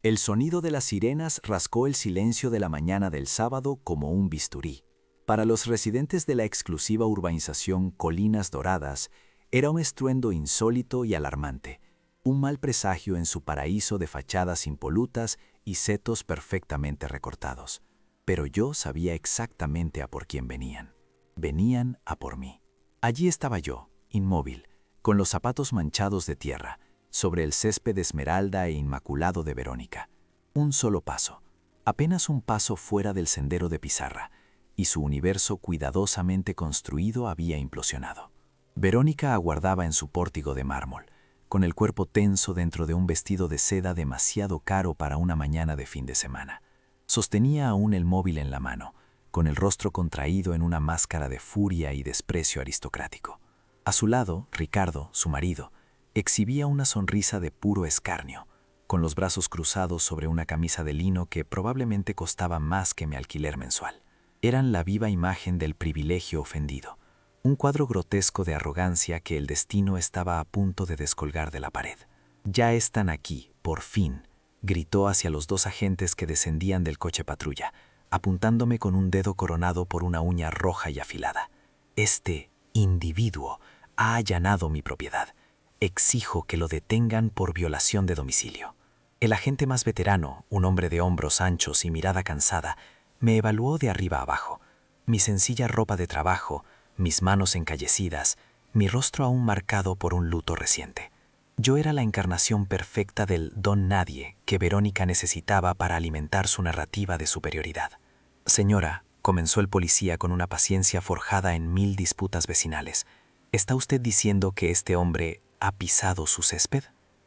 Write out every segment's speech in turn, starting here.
El sonido de las sirenas rascó el silencio de la mañana del sábado como un bisturí. Para los residentes de la exclusiva urbanización Colinas Doradas, era un estruendo insólito y alarmante, un mal presagio en su paraíso de fachadas impolutas y setos perfectamente recortados. Pero yo sabía exactamente a por quién venían. Venían a por mí. Allí estaba yo, inmóvil, con los zapatos manchados de tierra, sobre el césped esmeralda e inmaculado de Verónica. Un solo paso, apenas un paso fuera del sendero de pizarra, y su universo cuidadosamente construido había implosionado. Verónica aguardaba en su pórtico de mármol, con el cuerpo tenso dentro de un vestido de seda demasiado caro para una mañana de fin de semana. Sostenía aún el móvil en la mano, con el rostro contraído en una máscara de furia y desprecio aristocrático. A su lado, Ricardo, su marido, exhibía una sonrisa de puro escarnio, con los brazos cruzados sobre una camisa de lino que probablemente costaba más que mi alquiler mensual. Eran la viva imagen del privilegio ofendido, un cuadro grotesco de arrogancia que el destino estaba a punto de descolgar de la pared. «Ya están aquí, por fin», gritó hacia los dos agentes que descendían del coche patrulla, apuntándome con un dedo coronado por una uña roja y afilada. «Este individuo ha allanado mi propiedad. Exijo que lo detengan por violación de domicilio». El agente más veterano, un hombre de hombros anchos y mirada cansada, me evaluó de arriba abajo. Mi sencilla ropa de trabajo, mis manos encallecidas, mi rostro aún marcado por un luto reciente. Yo era la encarnación perfecta del don nadie que Verónica necesitaba para alimentar su narrativa de superioridad. «Señora», comenzó el policía con una paciencia forjada en 1000 disputas vecinales, «¿está usted diciendo que este hombre ha pisado su césped?»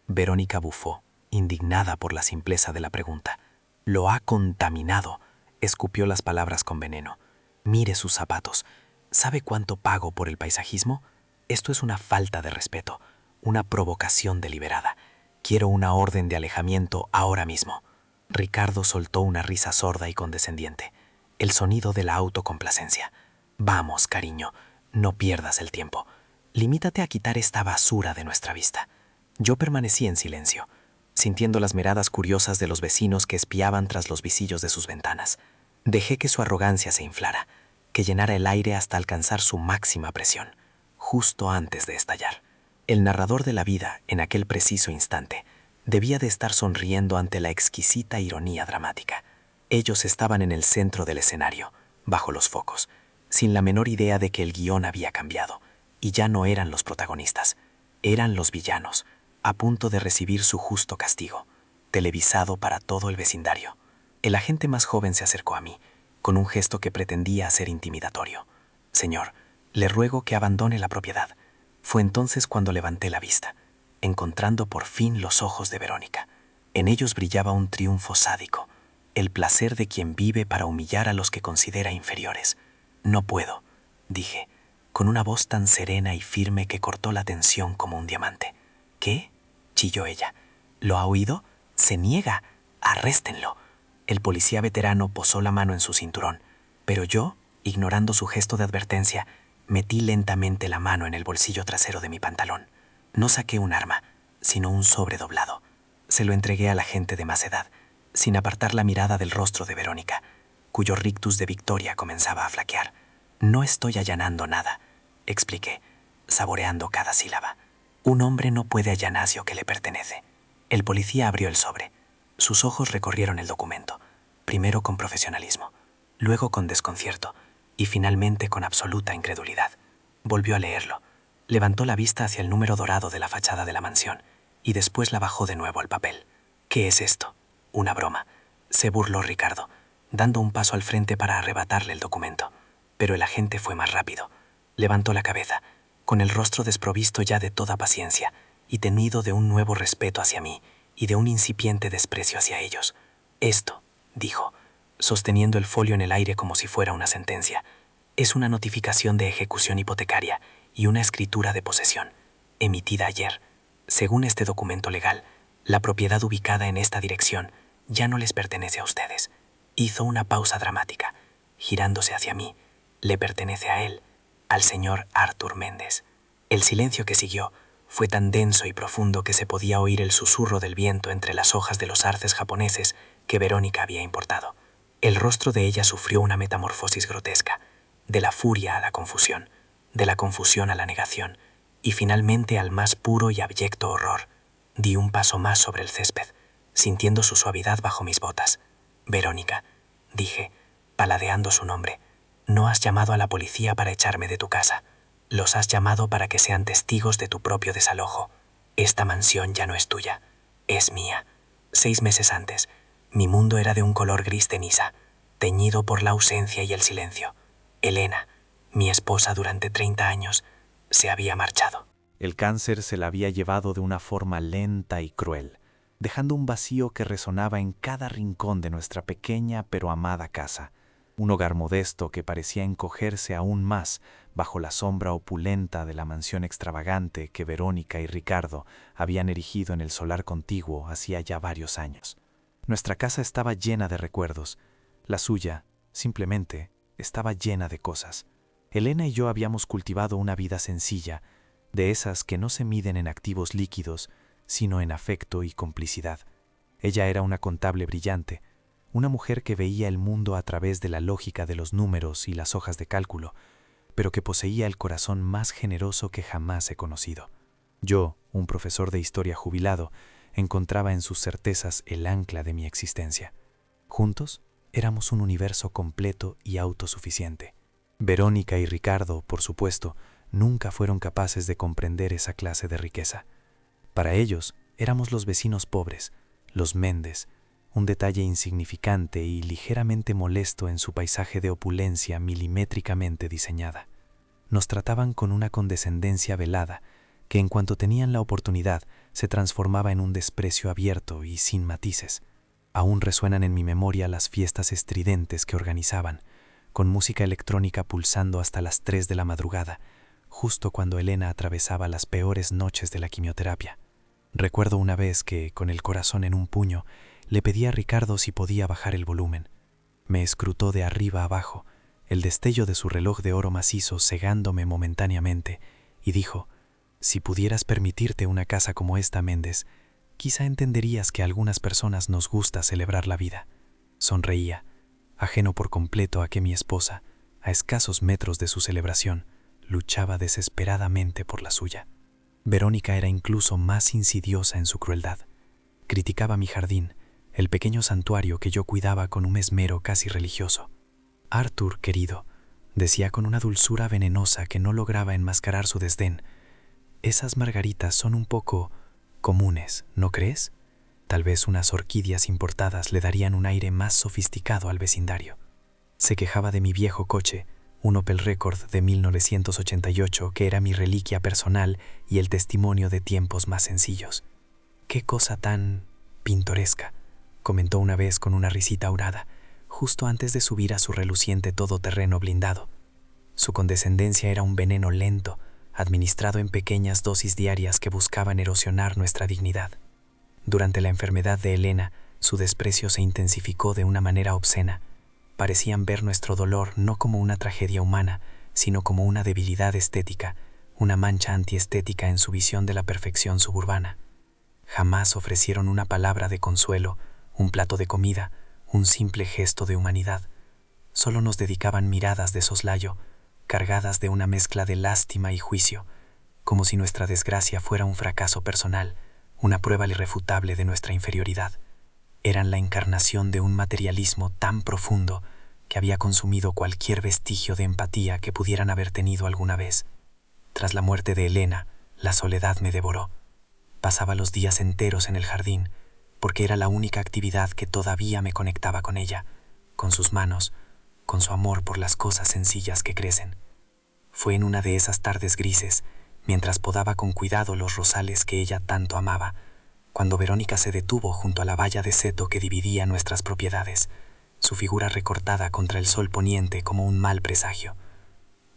Verónica bufó, indignada por la simpleza de la pregunta. «Lo ha contaminado», escupió las palabras con veneno. «Mire sus zapatos. ¿Sabe cuánto pago por el paisajismo? Esto es una falta de respeto, una provocación deliberada. Quiero una orden de alejamiento ahora mismo». Ricardo soltó una risa sorda y condescendiente, el sonido de la autocomplacencia. «Vamos, cariño, no pierdas el tiempo. Limítate a quitar esta basura de nuestra vista». Yo permanecí en silencio, sintiendo las miradas curiosas de los vecinos que espiaban tras los visillos de sus ventanas. Dejé que su arrogancia se inflara, que llenara el aire hasta alcanzar su máxima presión, justo antes de estallar. El narrador de la vida, en aquel preciso instante, debía de estar sonriendo ante la exquisita ironía dramática. Ellos estaban en el centro del escenario, bajo los focos, sin la menor idea de que el guión había cambiado, y ya no eran los protagonistas, eran los villanos, a punto de recibir su justo castigo, televisado para todo el vecindario. El agente más joven se acercó a mí, con un gesto que pretendía ser intimidatorio. «Señor, le ruego que abandone la propiedad». Fue entonces cuando levanté la vista, encontrando por fin los ojos de Verónica. En ellos brillaba un triunfo sádico, el placer de quien vive para humillar a los que considera inferiores. «No puedo», dije, con una voz tan serena y firme que cortó la tensión como un diamante. «¿Qué?», chilló ella. «¿Lo ha oído? Se niega. Arréstenlo». El policía veterano posó la mano en su cinturón, pero yo, ignorando su gesto de advertencia, metí lentamente la mano en el bolsillo trasero de mi pantalón. No saqué un arma, sino un sobre doblado. Se lo entregué al agente de más edad, sin apartar la mirada del rostro de Verónica, cuyo rictus de victoria comenzaba a flaquear. «No estoy allanando nada», expliqué, saboreando cada sílaba. «Un hombre no puede allanazio que le pertenece». El policía abrió el sobre. Sus ojos recorrieron el documento, primero con profesionalismo, luego con desconcierto y finalmente con absoluta incredulidad. Volvió a leerlo, levantó la vista hacia el número dorado de la fachada de la mansión y después la bajó de nuevo al papel. «¿Qué es esto? ¿Una broma?», se burló Ricardo, dando un paso al frente para arrebatarle el documento. Pero el agente fue más rápido. Levantó la cabeza, con el rostro desprovisto ya de toda paciencia y tenido de un nuevo respeto hacia mí y de un incipiente desprecio hacia ellos. «Esto», dijo, sosteniendo el folio en el aire como si fuera una sentencia, «es una notificación de ejecución hipotecaria y una escritura de posesión, emitida ayer. Según este documento legal, la propiedad ubicada en esta dirección ya no les pertenece a ustedes». Hizo una pausa dramática, girándose hacia mí. «Le pertenece a él, al señor Arthur Méndez». El silencio que siguió Fue tan denso y profundo que se podía oír el susurro del viento entre las hojas de los arces japoneses que Verónica había importado. El rostro de ella sufrió una metamorfosis grotesca, de la furia a la confusión, de la confusión a la negación, y finalmente al más puro y abyecto horror. Di un paso más sobre el césped, sintiendo su suavidad bajo mis botas. «Verónica», dije, paladeando su nombre, «no has llamado a la policía para echarme de tu casa. Los has llamado para que sean testigos de tu propio desalojo. Esta mansión ya no es tuya, es mía». 6 meses antes, mi mundo era de un color gris ceniza, teñido por la ausencia y el silencio. Elena, mi esposa durante 30 años, se había marchado. El cáncer se la había llevado de una forma lenta y cruel, dejando un vacío que resonaba en cada rincón de nuestra pequeña pero amada casa, un hogar modesto que parecía encogerse aún más bajo la sombra opulenta de la mansión extravagante que Verónica y Ricardo habían erigido en el solar contiguo hacía ya varios años. Nuestra casa estaba llena de recuerdos, la suya, simplemente, estaba llena de cosas. Elena y yo habíamos cultivado una vida sencilla, de esas que no se miden en activos líquidos, sino en afecto y complicidad. Ella era una contable brillante, una mujer que veía el mundo a través de la lógica de los números y las hojas de cálculo, pero que poseía el corazón más generoso que jamás he conocido. Yo, un profesor de historia jubilado, encontraba en sus certezas el ancla de mi existencia. Juntos, éramos un universo completo y autosuficiente. Verónica y Ricardo, por supuesto, nunca fueron capaces de comprender esa clase de riqueza. Para ellos, éramos los vecinos pobres, los Méndez, un detalle insignificante y ligeramente molesto en su paisaje de opulencia milimétricamente diseñada. Nos trataban con una condescendencia velada, que en cuanto tenían la oportunidad se transformaba en un desprecio abierto y sin matices. Aún resuenan en mi memoria las fiestas estridentes que organizaban, con música electrónica pulsando hasta las 3 de la madrugada, justo cuando Elena atravesaba las peores noches de la quimioterapia. Recuerdo una vez que, con el corazón en un puño, le pedí a Ricardo si podía bajar el volumen. Me escrutó de arriba abajo, el destello de su reloj de oro macizo cegándome momentáneamente, y dijo: «Si pudieras permitirte una casa como esta, Méndez, quizá entenderías que a algunas personas nos gusta celebrar la vida». Sonreía, ajeno por completo a que mi esposa, a escasos metros de su celebración, luchaba desesperadamente por la suya. Verónica era incluso más insidiosa en su crueldad. Criticaba mi jardín, el pequeño santuario que yo cuidaba con un esmero casi religioso. «Arthur, querido», decía con una dulzura venenosa que no lograba enmascarar su desdén, «esas margaritas son un poco comunes, ¿no crees? Tal vez unas orquídeas importadas le darían un aire más sofisticado al vecindario». Se quejaba de mi viejo coche, un Opel Record de 1988, que era mi reliquia personal y el testimonio de tiempos más sencillos. «Qué cosa tan pintoresca», comentó una vez con una risita aurada, justo antes de subir a su reluciente todoterreno blindado. Su condescendencia era un veneno lento, administrado en pequeñas dosis diarias que buscaban erosionar nuestra dignidad. Durante la enfermedad de Elena, su desprecio se intensificó de una manera obscena. Parecían ver nuestro dolor no como una tragedia humana, sino como una debilidad estética, una mancha antiestética en su visión de la perfección suburbana. Jamás ofrecieron una palabra de consuelo, un plato de comida, un simple gesto de humanidad. Solo nos dedicaban miradas de soslayo, cargadas de una mezcla de lástima y juicio, como si nuestra desgracia fuera un fracaso personal, una prueba irrefutable de nuestra inferioridad. Eran la encarnación de un materialismo tan profundo que había consumido cualquier vestigio de empatía que pudieran haber tenido alguna vez. Tras la muerte de Elena, la soledad me devoró. Pasaba los días enteros en el jardín, porque era la única actividad que todavía me conectaba con ella, con sus manos, con su amor por las cosas sencillas que crecen. Fue en una de esas tardes grises, mientras podaba con cuidado los rosales que ella tanto amaba, cuando Verónica se detuvo junto a la valla de seto que dividía nuestras propiedades, su figura recortada contra el sol poniente como un mal presagio.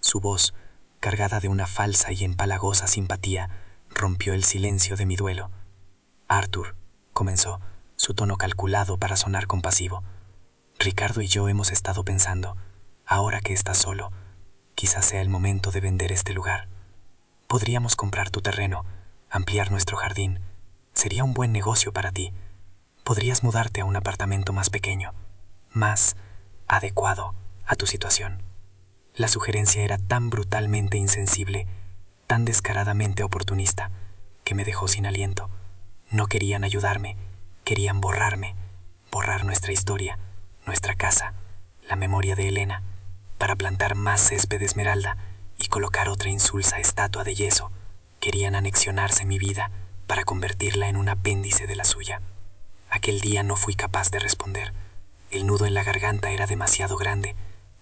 Su voz, cargada de una falsa y empalagosa simpatía, rompió el silencio de mi duelo. «Arthur», comenzó, su tono calculado para sonar compasivo, «Ricardo y yo hemos estado pensando, ahora que estás solo, quizás sea el momento de vender este lugar. Podríamos comprar tu terreno, ampliar nuestro jardín. Sería un buen negocio para ti. Podrías mudarte a un apartamento más pequeño, más adecuado a tu situación. La sugerencia era tan brutalmente insensible, tan descaradamente oportunista, que me dejó sin aliento. No querían ayudarme, querían borrarme, borrar nuestra historia, nuestra casa, la memoria de Elena, para plantar más césped de esmeralda y colocar otra insulsa estatua de yeso. Querían anexionarse mi vida para convertirla en un apéndice de la suya. Aquel día no fui capaz de responder. El nudo en la garganta era demasiado grande.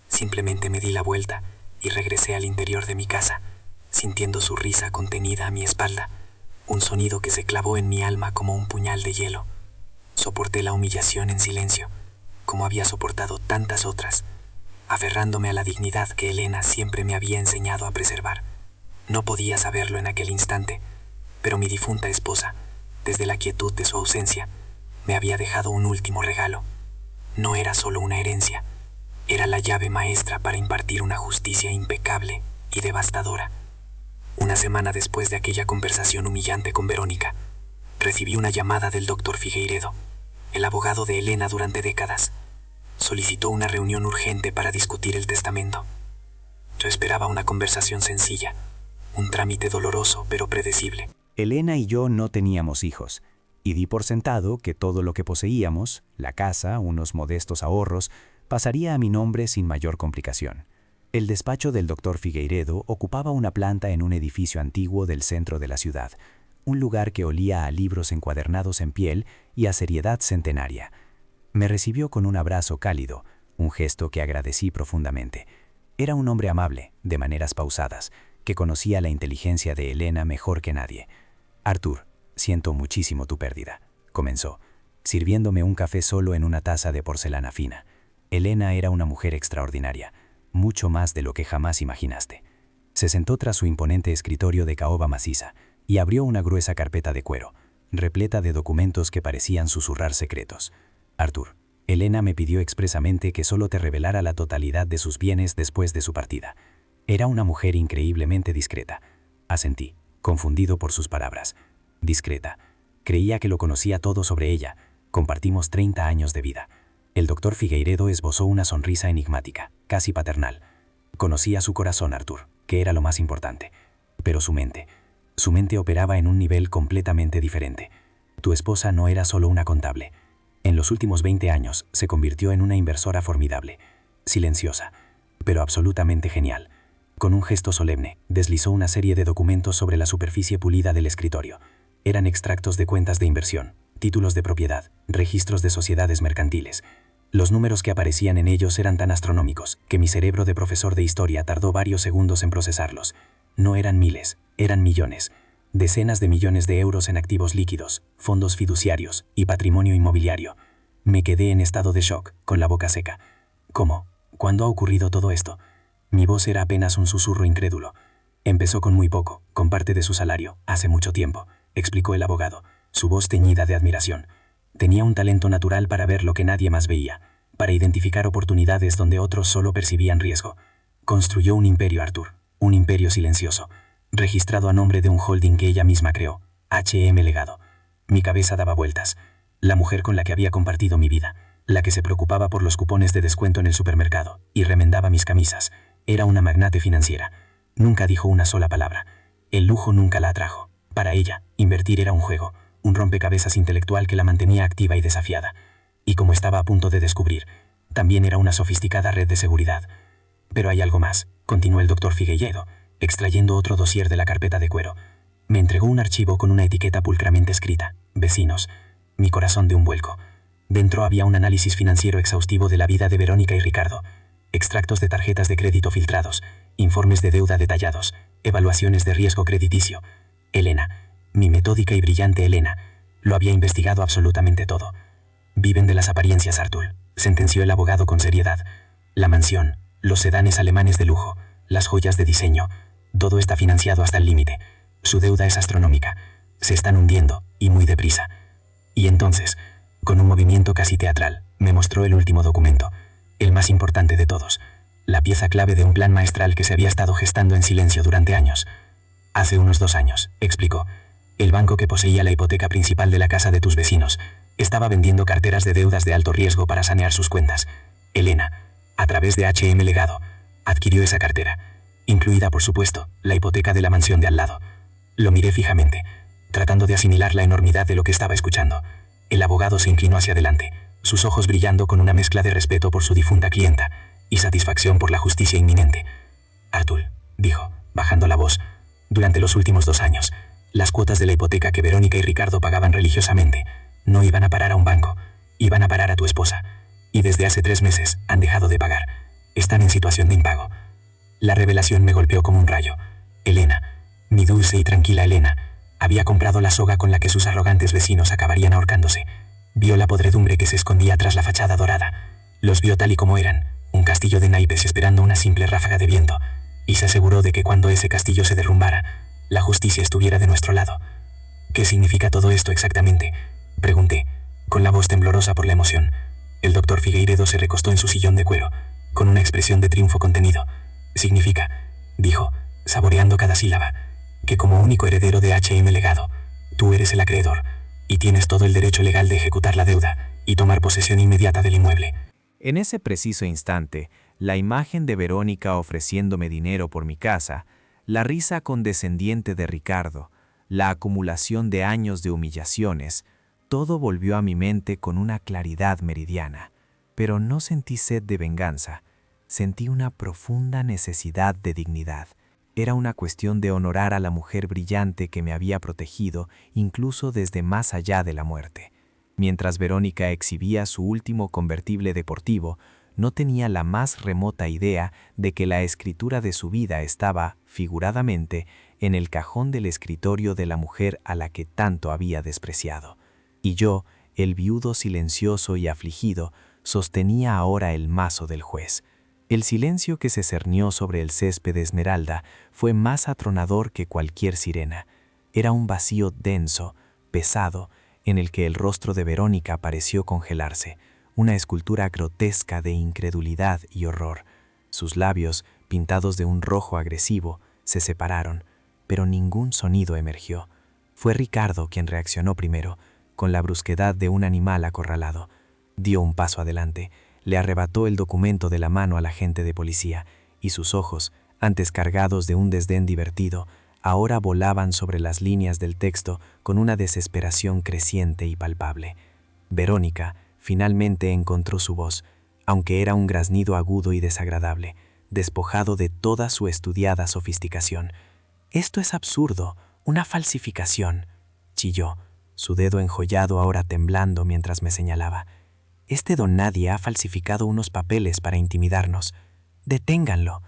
Simplemente me di la vuelta y regresé al interior de mi casa, sintiendo su risa contenida a mi espalda, un sonido que se clavó en mi alma como un puñal de hielo. Soporté la humillación en silencio, como había soportado tantas otras, aferrándome a la dignidad que Elena siempre me había enseñado a preservar. No podía saberlo en aquel instante, pero mi difunta esposa, desde la quietud de su ausencia, me había dejado un último regalo. No era solo una herencia, era la llave maestra para impartir una justicia impecable y devastadora. Una semana después de aquella conversación humillante con Verónica, recibí una llamada del doctor Figueiredo, el abogado de Elena durante décadas. Solicitó una reunión urgente para discutir el testamento. Yo esperaba una conversación sencilla, un trámite doloroso pero predecible. Elena y yo no teníamos hijos, y di por sentado que todo lo que poseíamos, la casa, unos modestos ahorros, pasaría a mi nombre sin mayor complicación. El despacho del doctor Figueiredo ocupaba una planta en un edificio antiguo del centro de la ciudad, un lugar que olía a libros encuadernados en piel y a seriedad centenaria. Me recibió con un abrazo cálido, un gesto que agradecí profundamente. Era un hombre amable, de maneras pausadas, que conocía la inteligencia de Elena mejor que nadie. «Arthur, siento muchísimo tu pérdida», comenzó, sirviéndome un café solo en una taza de porcelana fina. Elena era una mujer extraordinaria, mucho más de lo que jamás imaginaste. Se sentó tras su imponente escritorio de caoba maciza y abrió una gruesa carpeta de cuero, repleta de documentos que parecían susurrar secretos. «Arthur, Elena me pidió expresamente que solo te revelara la totalidad de sus bienes después de su partida. Era una mujer increíblemente discreta». Asentí, confundido por sus palabras. Discreta. Creía que lo conocía todo sobre ella. Compartimos 30 años de vida. El doctor Figueiredo esbozó una sonrisa enigmática, casi paternal. Conocía su corazón, Arthur, que era lo más importante. Pero su mente operaba en un nivel completamente diferente. Tu esposa no era solo una contable. En los últimos 20 años se convirtió en una inversora formidable, silenciosa, pero absolutamente genial. Con un gesto solemne, deslizó una serie de documentos sobre la superficie pulida del escritorio. Eran extractos de cuentas de inversión, títulos de propiedad, registros de sociedades mercantiles. Los números que aparecían en ellos eran tan astronómicos que mi cerebro de profesor de historia tardó varios segundos en procesarlos. No eran miles, eran millones. Decenas de millones de euros en activos líquidos, fondos fiduciarios y patrimonio inmobiliario. Me quedé en estado de shock, con la boca seca. ¿Cómo? ¿Cuándo ha ocurrido todo esto? Mi voz era apenas un susurro incrédulo. Empezó con muy poco, con parte de su salario, hace mucho tiempo, explicó el abogado, su voz teñida de admiración. Tenía un talento natural para ver lo que nadie más veía, para identificar oportunidades donde otros solo percibían riesgo. Construyó un imperio, Arthur, un imperio silencioso, registrado a nombre de un holding que ella misma creó, H.M. Legado. Mi cabeza daba vueltas. La mujer con la que había compartido mi vida, la que se preocupaba por los cupones de descuento en el supermercado y remendaba mis camisas, era una magnate financiera. Nunca dijo una sola palabra. El lujo nunca la atrajo. Para ella, invertir era un juego, un rompecabezas intelectual que la mantenía activa y desafiada. Y como estaba a punto de descubrir, también era una sofisticada red de seguridad. Pero hay algo más, continuó el doctor Figueiredo, extrayendo otro dossier de la carpeta de cuero. Me entregó un archivo con una etiqueta pulcramente escrita, vecinos. Mi corazón de un vuelco. Dentro había un análisis financiero exhaustivo de la vida de Verónica y Ricardo, extractos de tarjetas de crédito filtrados, informes de deuda detallados, evaluaciones de riesgo crediticio. Elena, mi metódica y brillante Elena, lo había investigado absolutamente todo. Viven de las apariencias, Arthur, sentenció el abogado con seriedad. La mansión, los sedanes alemanes de lujo, las joyas de diseño, todo está financiado hasta el límite. Su deuda es astronómica. Se están hundiendo, y muy deprisa. Y entonces, con un movimiento casi teatral, me mostró el último documento, el más importante de todos, la pieza clave de un plan maestral que se había estado gestando en silencio durante años. Hace unos 2 años, explicó, El banco que poseía la hipoteca principal de la casa de tus vecinos estaba vendiendo carteras de deudas de alto riesgo para sanear sus cuentas. Elena, a través de HM Legado, adquirió esa cartera, incluida, por supuesto, la hipoteca de la mansión de al lado. Lo miré fijamente, tratando de asimilar la enormidad de lo que estaba escuchando. El abogado se inclinó hacia adelante, sus ojos brillando con una mezcla de respeto por su difunta clienta y satisfacción por la justicia inminente. Artur, dijo, bajando la voz, durante los últimos 2 años, las cuotas de la hipoteca que Verónica y Ricardo pagaban religiosamente no iban a parar a un banco, iban a parar a tu esposa. Y desde hace 3 meses han dejado de pagar. Están en situación de impago. La revelación me golpeó como un rayo. Elena, mi dulce y tranquila Elena, había comprado la soga con la que sus arrogantes vecinos acabarían ahorcándose. Vio la podredumbre que se escondía tras la fachada dorada. Los vio tal y como eran, un castillo de naipes esperando una simple ráfaga de viento, y se aseguró de que cuando ese castillo se derrumbara, la justicia estuviera de nuestro lado. ¿Qué significa todo esto exactamente?, pregunté, con la voz temblorosa por la emoción. El doctor Figueiredo se recostó en su sillón de cuero, con una expresión de triunfo contenido. Significa, dijo, saboreando cada sílaba, que como único heredero de HM Legado, tú eres el acreedor, y tienes todo el derecho legal de ejecutar la deuda y tomar posesión inmediata del inmueble. En ese preciso instante, la imagen de Verónica ofreciéndome dinero por mi casa, la risa condescendiente de Ricardo, la acumulación de años de humillaciones, todo volvió a mi mente con una claridad meridiana. Pero no sentí sed de venganza, sentí una profunda necesidad de dignidad. Era una cuestión de honorar a la mujer brillante que me había protegido incluso desde más allá de la muerte. Mientras Verónica exhibía su último convertible deportivo, no tenía la más remota idea de que la escritura de su vida estaba, figuradamente, en el cajón del escritorio de la mujer a la que tanto había despreciado. Y yo, el viudo silencioso y afligido, sostenía ahora el mazo del juez. El silencio que se cernió sobre el césped de esmeralda fue más atronador que cualquier sirena. Era un vacío denso, pesado, en el que el rostro de Verónica pareció congelarse, una escultura grotesca de incredulidad y horror. Sus labios, pintados de un rojo agresivo, se separaron, pero ningún sonido emergió. Fue Ricardo quien reaccionó primero, con la brusquedad de un animal acorralado. Dio un paso adelante, le arrebató el documento de la mano al agente de policía, y sus ojos, antes cargados de un desdén divertido, ahora volaban sobre las líneas del texto con una desesperación creciente y palpable. Verónica finalmente encontró su voz, aunque era un graznido agudo y desagradable, despojado de toda su estudiada sofisticación. «Esto es absurdo, una falsificación», chilló, su dedo enjollado ahora temblando mientras me señalaba. «Este don nadie ha falsificado unos papeles para intimidarnos. Deténganlo.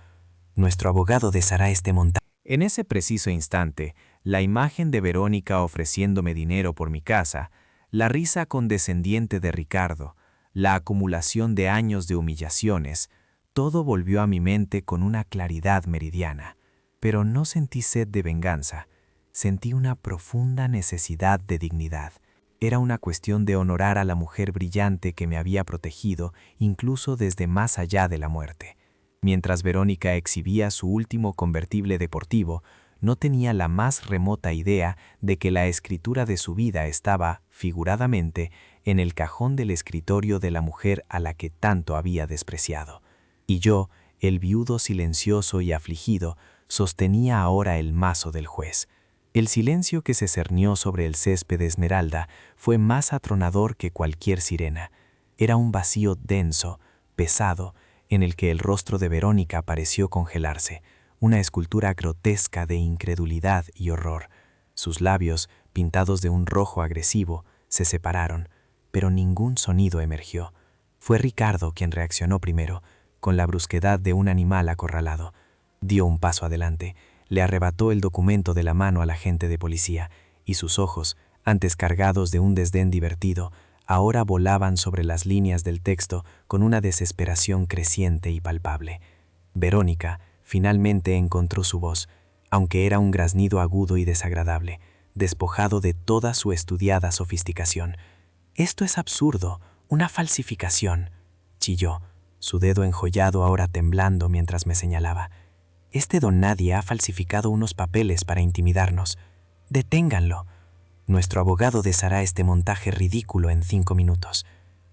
Nuestro abogado deshará este montaje». En ese preciso instante, la imagen de Verónica ofreciéndome dinero por mi casa, la risa condescendiente de Ricardo, la acumulación de años de humillaciones, todo volvió a mi mente con una claridad meridiana. Pero no sentí sed de venganza, sentí una profunda necesidad de dignidad. Era una cuestión de honorar a la mujer brillante que me había protegido incluso desde más allá de la muerte. Mientras Verónica exhibía su último convertible deportivo, no tenía la más remota idea de que la escritura de su vida estaba, figuradamente, en el cajón del escritorio de la mujer a la que tanto había despreciado. Y yo, el viudo silencioso y afligido, sostenía ahora el mazo del juez. El silencio que se cernió sobre el césped de esmeralda fue más atronador que cualquier sirena. Era un vacío denso, pesado, en el que el rostro de Verónica pareció congelarse, una escultura grotesca de incredulidad y horror. Sus labios, pintados de un rojo agresivo, se separaron, pero ningún sonido emergió. Fue Ricardo quien reaccionó primero, con la brusquedad de un animal acorralado. Dio un paso adelante, le arrebató el documento de la mano al agente de policía, y sus ojos, antes cargados de un desdén divertido, ahora volaban sobre las líneas del texto con una desesperación creciente y palpable. Verónica finalmente encontró su voz, aunque era un graznido agudo y desagradable, despojado de toda su estudiada sofisticación. «Esto es absurdo, una falsificación», chilló, su dedo enjollado ahora temblando mientras me señalaba. «Este don nadie ha falsificado unos papeles para intimidarnos. Deténganlo. Nuestro abogado deshará este montaje ridículo en 5 minutos.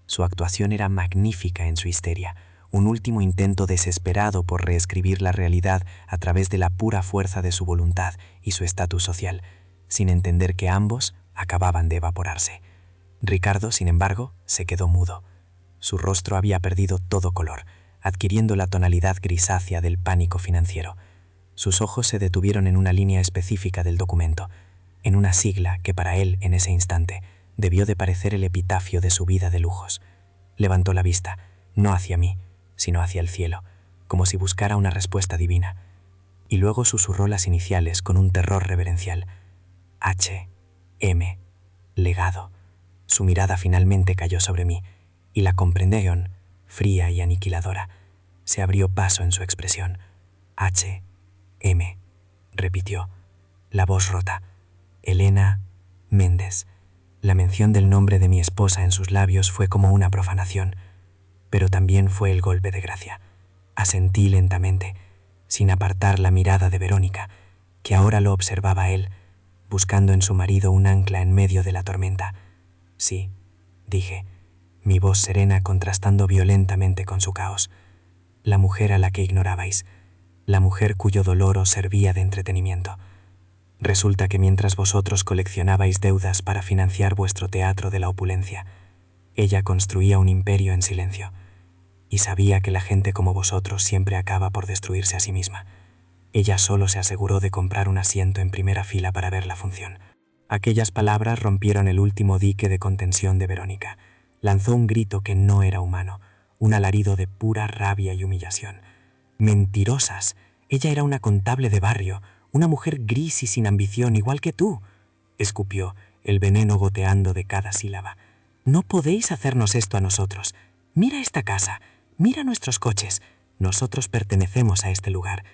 Su actuación era magnífica en su histeria, un último intento desesperado por reescribir la realidad a través de la pura fuerza de su voluntad y su estatus social, sin entender que ambos acababan de evaporarse. Ricardo, sin embargo, se quedó mudo. Su rostro había perdido todo color, adquiriendo la tonalidad grisácea del pánico financiero. Sus ojos se detuvieron en una línea específica del documento, en una sigla que para él, en ese instante, debió de parecer el epitafio de su vida de lujos. Levantó la vista, no hacia mí, sino hacia el cielo, como si buscara una respuesta divina, y luego susurró las iniciales con un terror reverencial. H. M. Legado. Su mirada finalmente cayó sobre mí, y la comprensión, fría y aniquiladora, se abrió paso en su expresión. H. M. repitió, la voz rota. Elena Méndez. La mención del nombre de mi esposa en sus labios fue como una profanación, pero también fue el golpe de gracia. Asentí lentamente, sin apartar la mirada de Verónica, que ahora lo observaba él, buscando en su marido un ancla en medio de la tormenta. Sí, dije, mi voz serena contrastando violentamente con su caos. La mujer a la que ignorabais, la mujer cuyo dolor os servía de entretenimiento. Resulta que mientras vosotros coleccionabais deudas para financiar vuestro teatro de la opulencia, ella construía un imperio en silencio, y sabía que la gente como vosotros siempre acaba por destruirse a sí misma. Ella solo se aseguró de comprar un asiento en primera fila para ver la función. Aquellas palabras rompieron el último dique de contención de Verónica. Lanzó un grito que no era humano, un alarido de pura rabia y humillación. Mentirosas. Ella era una contable de barrio, una mujer gris y sin ambición, igual que tú, escupió, el veneno goteando de cada sílaba. No podéis hacernos esto a nosotros. Mira esta casa, mira nuestros coches. Nosotros pertenecemos a este lugar.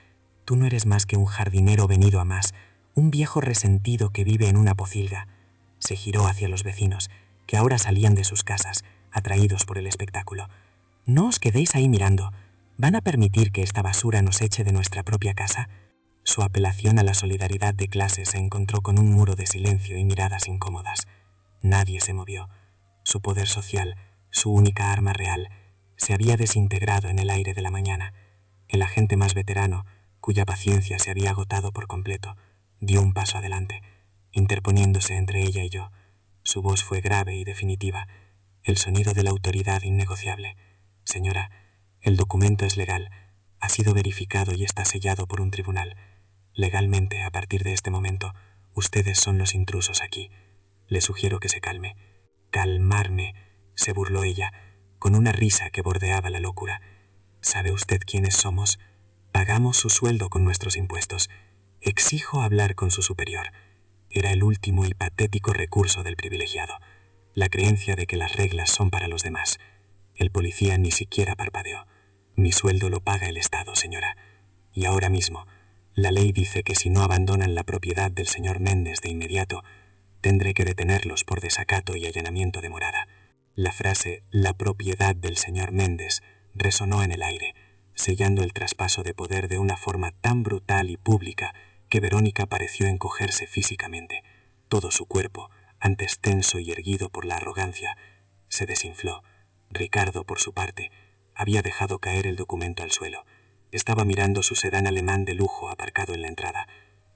Tú no eres más que un jardinero venido a más, un viejo resentido que vive en una pocilga. Se giró hacia los vecinos, que ahora salían de sus casas, atraídos por el espectáculo. No os quedéis ahí mirando. ¿Van a permitir que esta basura nos eche de nuestra propia casa? Su apelación a la solidaridad de clase se encontró con un muro de silencio y miradas incómodas. Nadie se movió. Su poder social, su única arma real, se había desintegrado en el aire de la mañana. El agente más veterano, cuya paciencia se había agotado por completo, dio un paso adelante, interponiéndose entre ella y yo. Su voz fue grave y definitiva, el sonido de la autoridad innegociable. Señora, el documento es legal, ha sido verificado y está sellado por un tribunal. Legalmente, a partir de este momento, ustedes son los intrusos aquí. Le sugiero que se calme. Calmarme, se burló ella, con una risa que bordeaba la locura. ¿Sabe usted quiénes somos? Pagamos su sueldo con nuestros impuestos. Exijo hablar con su superior. Era el último y patético recurso del privilegiado, la creencia de que las reglas son para los demás. El policía ni siquiera parpadeó. Mi sueldo lo paga el Estado, señora. Y ahora mismo, la ley dice que si no abandonan la propiedad del señor Méndez de inmediato, tendré que detenerlos por desacato y allanamiento de morada. La frase «la propiedad del señor Méndez» resonó en el aire, sellando el traspaso de poder de una forma tan brutal y pública que Verónica pareció encogerse físicamente. Todo su cuerpo, antes tenso y erguido por la arrogancia, se desinfló. Ricardo, por su parte, había dejado caer el documento al suelo. Estaba mirando su sedán alemán de lujo aparcado en la entrada,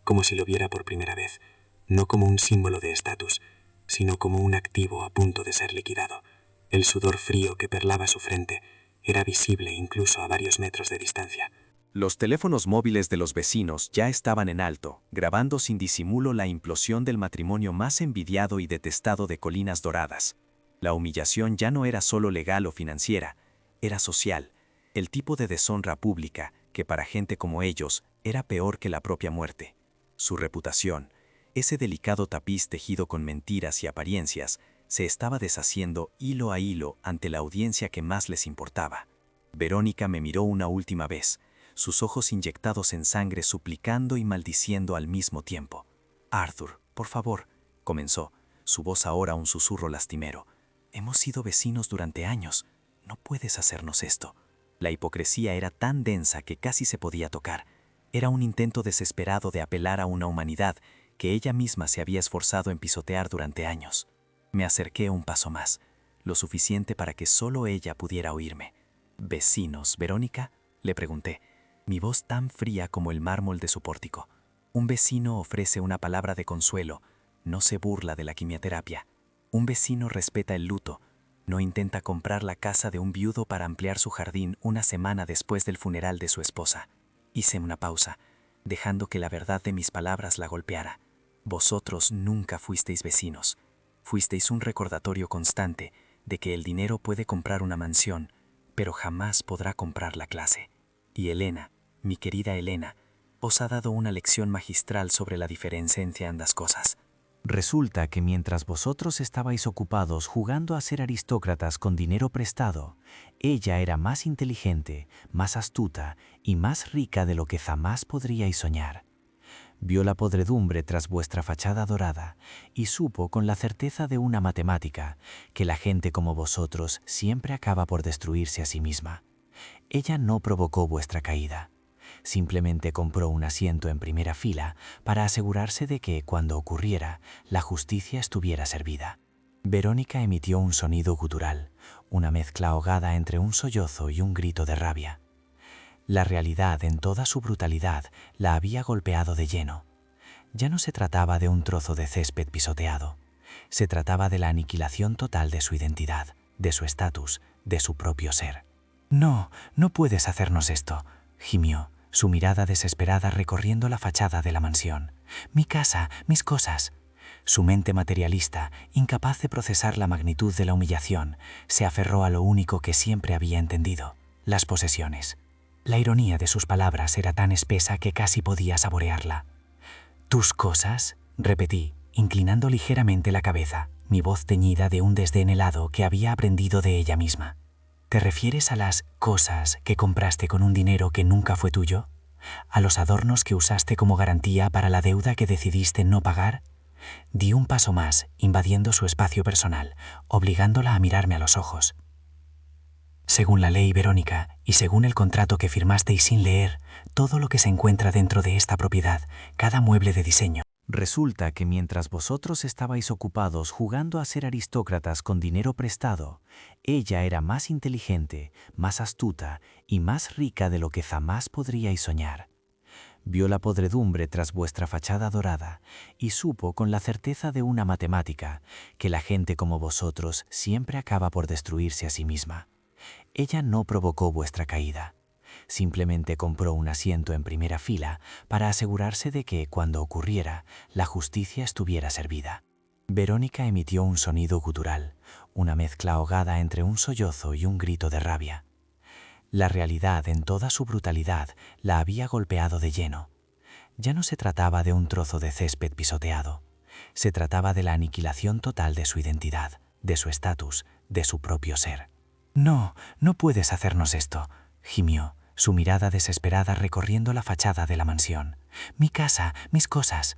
como si lo viera por primera vez, no como un símbolo de estatus, sino como un activo a punto de ser liquidado. El sudor frío que perlaba su frente era visible incluso a varios metros de distancia. Los teléfonos móviles de los vecinos ya estaban en alto, grabando sin disimulo la implosión del matrimonio más envidiado y detestado de Colinas Doradas. La humillación ya no era solo legal o financiera, era social, el tipo de deshonra pública que para gente como ellos era peor que la propia muerte. Su reputación, ese delicado tapiz tejido con mentiras y apariencias, se estaba deshaciendo hilo a hilo ante la audiencia que más les importaba. Verónica me miró una última vez, sus ojos inyectados en sangre suplicando y maldiciendo al mismo tiempo. «Arthur, por favor», comenzó, su voz ahora un susurro lastimero. «Hemos sido vecinos durante años. No puedes hacernos esto». La hipocresía era tan densa que casi se podía tocar. Era un intento desesperado de apelar a una humanidad que ella misma se había esforzado en pisotear durante años. Me acerqué un paso más, lo suficiente para que solo ella pudiera oírme. «¿Vecinos, Verónica?», le pregunté, mi voz tan fría como el mármol de su pórtico. Un vecino ofrece una palabra de consuelo, no se burla de la quimioterapia. Un vecino respeta el luto, no intenta comprar la casa de un viudo para ampliar su jardín una semana después del funeral de su esposa. Hice una pausa, dejando que la verdad de mis palabras la golpeara. Vosotros nunca fuisteis vecinos. Fuisteis un recordatorio constante de que el dinero puede comprar una mansión, pero jamás podrá comprar la clase. Y Elena, mi querida Elena, os ha dado una lección magistral sobre la diferencia entre ambas cosas. Resulta que mientras vosotros estabais ocupados jugando a ser aristócratas con dinero prestado, ella era más inteligente, más astuta y más rica de lo que jamás podríais soñar. Vio la podredumbre tras vuestra fachada dorada y supo con la certeza de una matemática que la gente como vosotros siempre acaba por destruirse a sí misma. Ella no provocó vuestra caída. Simplemente compró un asiento en primera fila para asegurarse de que, cuando ocurriera, la justicia estuviera servida. Verónica emitió un sonido gutural, una mezcla ahogada entre un sollozo y un grito de rabia. La realidad en toda su brutalidad la había golpeado de lleno. Ya no se trataba de un trozo de césped pisoteado. Se trataba de la aniquilación total de su identidad, de su estatus, de su propio ser. «No, no puedes hacernos esto», gimió, su mirada desesperada recorriendo la fachada de la mansión. «Mi casa, mis cosas». Su mente materialista, incapaz de procesar la magnitud de la humillación, se aferró a lo único que siempre había entendido: las posesiones. La ironía de sus palabras era tan espesa que casi podía saborearla. «¿Tus cosas?», repetí, inclinando ligeramente la cabeza, mi voz teñida de un desdén helado que había aprendido de ella misma. «¿Te refieres a las cosas que compraste con un dinero que nunca fue tuyo? ¿A los adornos que usaste como garantía para la deuda que decidiste no pagar?» Di un paso más, invadiendo su espacio personal, obligándola a mirarme a los ojos. «Según la ley, Verónica, y según el contrato que firmasteis sin leer, todo lo que se encuentra dentro de esta propiedad, cada mueble de diseño». Resulta que mientras vosotros estabais ocupados jugando a ser aristócratas con dinero prestado, ella era más inteligente, más astuta y más rica de lo que jamás podríais soñar. Vio la podredumbre tras vuestra fachada dorada y supo con la certeza de una matemática que la gente como vosotros siempre acaba por destruirse a sí misma. Ella no provocó vuestra caída. Simplemente compró un asiento en primera fila para asegurarse de que, cuando ocurriera, la justicia estuviera servida. Verónica emitió un sonido gutural, una mezcla ahogada entre un sollozo y un grito de rabia. La realidad en toda su brutalidad la había golpeado de lleno. Ya no se trataba de un trozo de césped pisoteado. Se trataba de la aniquilación total de su identidad, de su estatus, de su propio ser. «No, no puedes hacernos esto», gimió, su mirada desesperada recorriendo la fachada de la mansión. «Mi casa, mis cosas».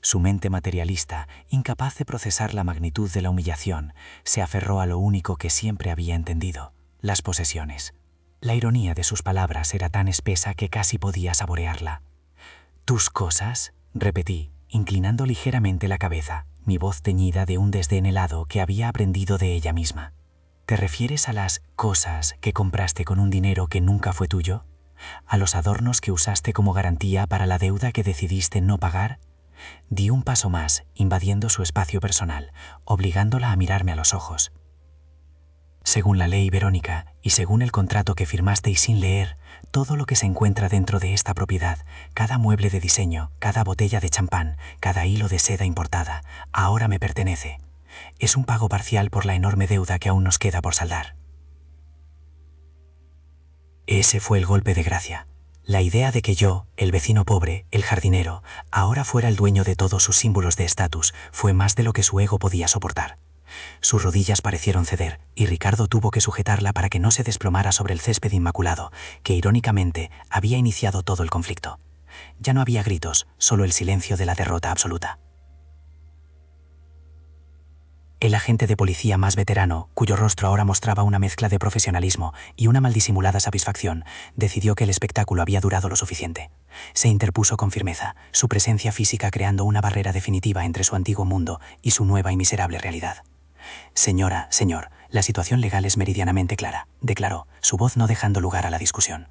Su mente materialista, incapaz de procesar la magnitud de la humillación, se aferró a lo único que siempre había entendido: las posesiones. La ironía de sus palabras era tan espesa que casi podía saborearla. «¿Tus cosas?», repetí, inclinando ligeramente la cabeza, mi voz teñida de un desdén helado que había aprendido de ella misma. «¿Te refieres a las cosas que compraste con un dinero que nunca fue tuyo? ¿A los adornos que usaste como garantía para la deuda que decidiste no pagar?» Di un paso más, invadiendo su espacio personal, obligándola a mirarme a los ojos. «Según la ley, Verónica, y según el contrato que firmasteis sin leer, todo lo que se encuentra dentro de esta propiedad, cada mueble de diseño, cada botella de champán, cada hilo de seda importada, ahora me pertenece. Es un pago parcial por la enorme deuda que aún nos queda por saldar». Ese fue el golpe de gracia. La idea de que yo, el vecino pobre, el jardinero, ahora fuera el dueño de todos sus símbolos de estatus, fue más de lo que su ego podía soportar. Sus rodillas parecieron ceder, y Ricardo tuvo que sujetarla para que no se desplomara sobre el césped inmaculado, que irónicamente había iniciado todo el conflicto. Ya no había gritos, solo el silencio de la derrota absoluta. El agente de policía más veterano, cuyo rostro ahora mostraba una mezcla de profesionalismo y una mal disimulada satisfacción, decidió que el espectáculo había durado lo suficiente. Se interpuso con firmeza, su presencia física creando una barrera definitiva entre su antiguo mundo y su nueva y miserable realidad. «Señora, señor, la situación legal es meridianamente clara», declaró, su voz no dejando lugar a la discusión.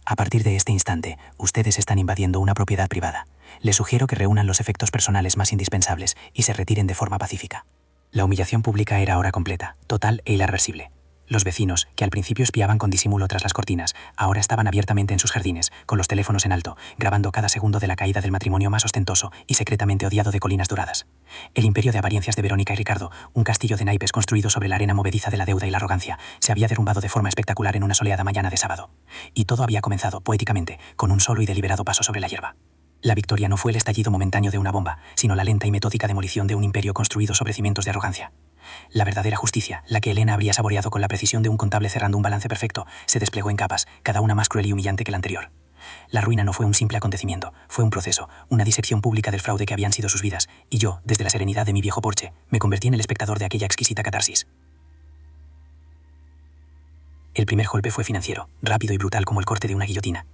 «A partir de este instante, ustedes están invadiendo una propiedad privada. Les sugiero que reúnan los efectos personales más indispensables y se retiren de forma pacífica». La humillación pública era ahora completa, total e irreversible. Los vecinos, que al principio espiaban con disimulo tras las cortinas, ahora estaban abiertamente en sus jardines, con los teléfonos en alto, grabando cada segundo de la caída del matrimonio más ostentoso y secretamente odiado de Colinas Doradas. El imperio de apariencias de Verónica y Ricardo, un castillo de naipes construido sobre la arena movediza de la deuda y la arrogancia, se había derrumbado de forma espectacular en una soleada mañana de sábado. Y todo había comenzado, poéticamente, con un solo y deliberado paso sobre la hierba. La victoria no fue el estallido momentáneo de una bomba, sino la lenta y metódica demolición de un imperio construido sobre cimientos de arrogancia. La verdadera justicia, la que Elena habría saboreado con la precisión de un contable cerrando un balance perfecto, se desplegó en capas, cada una más cruel y humillante que la anterior. La ruina no fue un simple acontecimiento, fue un proceso, una disección pública del fraude que habían sido sus vidas, y yo, desde la serenidad de mi viejo porche, me convertí en el espectador de aquella exquisita catarsis. El primer golpe fue financiero, rápido y brutal como el corte de una guillotina.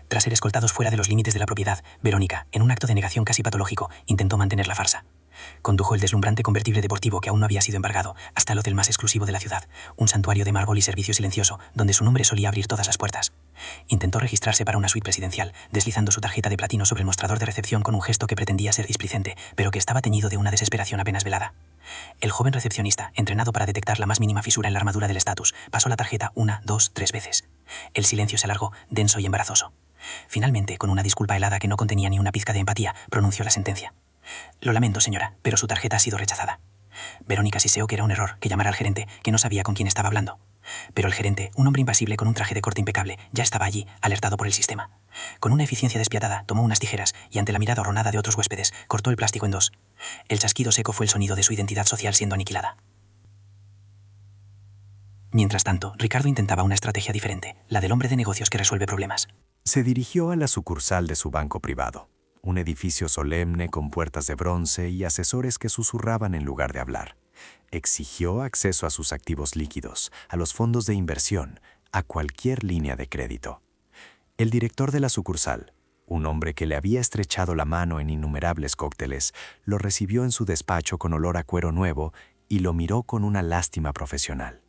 Tras ser escoltados fuera de los límites de la propiedad, Verónica, en un acto de negación casi patológico, intentó mantener la farsa. Condujo el deslumbrante convertible deportivo que aún no había sido embargado hasta el hotel más exclusivo de la ciudad, un santuario de mármol y servicio silencioso, donde su nombre solía abrir todas las puertas. Intentó registrarse para una suite presidencial, deslizando su tarjeta de platino sobre el mostrador de recepción con un gesto que pretendía ser displicente, pero que estaba teñido de una desesperación apenas velada. El joven recepcionista, entrenado para detectar la más mínima fisura en la armadura del estatus, pasó la tarjeta 1, 2, 3 veces. El silencio se alargó, denso y embarazoso. Finalmente, con una disculpa helada que no contenía ni una pizca de empatía, pronunció la sentencia. «Lo lamento, señora, pero su tarjeta ha sido rechazada». Verónica siseó que era un error, que llamara al gerente, que no sabía con quién estaba hablando. Pero el gerente, un hombre impasible con un traje de corte impecable, ya estaba allí, alertado por el sistema. Con una eficiencia despiadada, tomó unas tijeras y, ante la mirada horronada de otros huéspedes, cortó el plástico en dos. El chasquido seco fue el sonido de su identidad social siendo aniquilada. Mientras tanto, Ricardo intentaba una estrategia diferente, la del hombre de negocios que resuelve problemas. Se dirigió a la sucursal de su banco privado, un edificio solemne con puertas de bronce y asesores que susurraban en lugar de hablar. Exigió acceso a sus activos líquidos, a los fondos de inversión, a cualquier línea de crédito. El director de la sucursal, un hombre que le había estrechado la mano en innumerables cócteles, lo recibió en su despacho con olor a cuero nuevo y lo miró con una lástima profesional.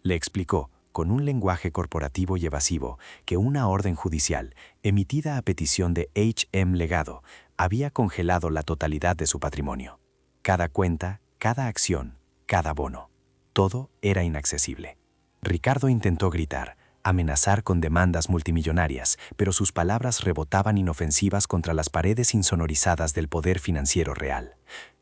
Le explicó, con un lenguaje corporativo y evasivo, que una orden judicial, emitida a petición de H.M. Legado, había congelado la totalidad de su patrimonio. Cada cuenta, cada acción, cada bono. Todo era inaccesible. Ricardo intentó gritar, amenazar con demandas multimillonarias, pero sus palabras rebotaban inofensivas contra las paredes insonorizadas del poder financiero real.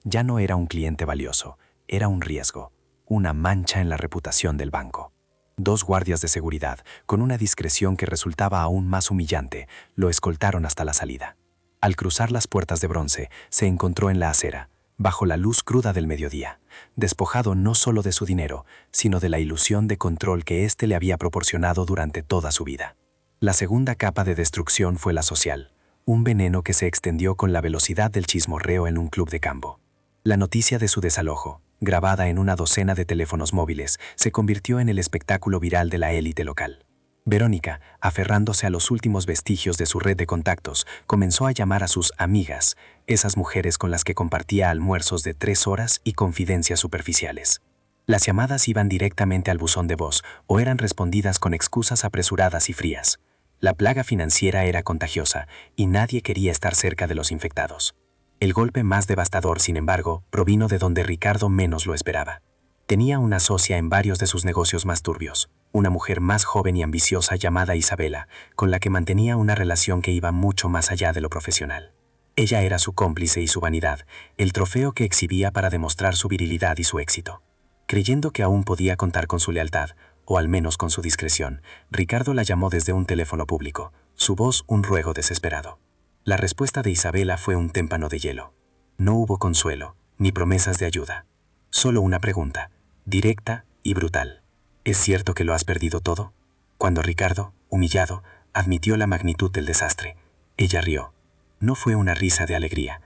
Ya no era un cliente valioso, era un riesgo, una mancha en la reputación del banco. 2 guardias de seguridad, con una discreción que resultaba aún más humillante, lo escoltaron hasta la salida. Al cruzar las puertas de bronce, se encontró en la acera, bajo la luz cruda del mediodía, despojado no solo de su dinero, sino de la ilusión de control que éste le había proporcionado durante toda su vida. La segunda capa de destrucción fue la social, un veneno que se extendió con la velocidad del chismorreo en un club de campo. La noticia de su desalojo, grabada en una docena de teléfonos móviles, se convirtió en el espectáculo viral de la élite local. Verónica, aferrándose a los últimos vestigios de su red de contactos, comenzó a llamar a sus amigas, esas mujeres con las que compartía almuerzos de 3 horas y confidencias superficiales. Las llamadas iban directamente al buzón de voz o eran respondidas con excusas apresuradas y frías. La plaga financiera era contagiosa y nadie quería estar cerca de los infectados. El golpe más devastador, sin embargo, provino de donde Ricardo menos lo esperaba. Tenía una socia en varios de sus negocios más turbios, una mujer más joven y ambiciosa llamada Isabela, con la que mantenía una relación que iba mucho más allá de lo profesional. Ella era su cómplice y su vanidad, el trofeo que exhibía para demostrar su virilidad y su éxito. Creyendo que aún podía contar con su lealtad, o al menos con su discreción, Ricardo la llamó desde un teléfono público, su voz un ruego desesperado. La respuesta de Isabela fue un témpano de hielo. No hubo consuelo, ni promesas de ayuda. Solo una pregunta, directa y brutal. ¿Es cierto que lo has perdido todo? Cuando Ricardo, humillado, admitió la magnitud del desastre, ella rió. No fue una risa de alegría.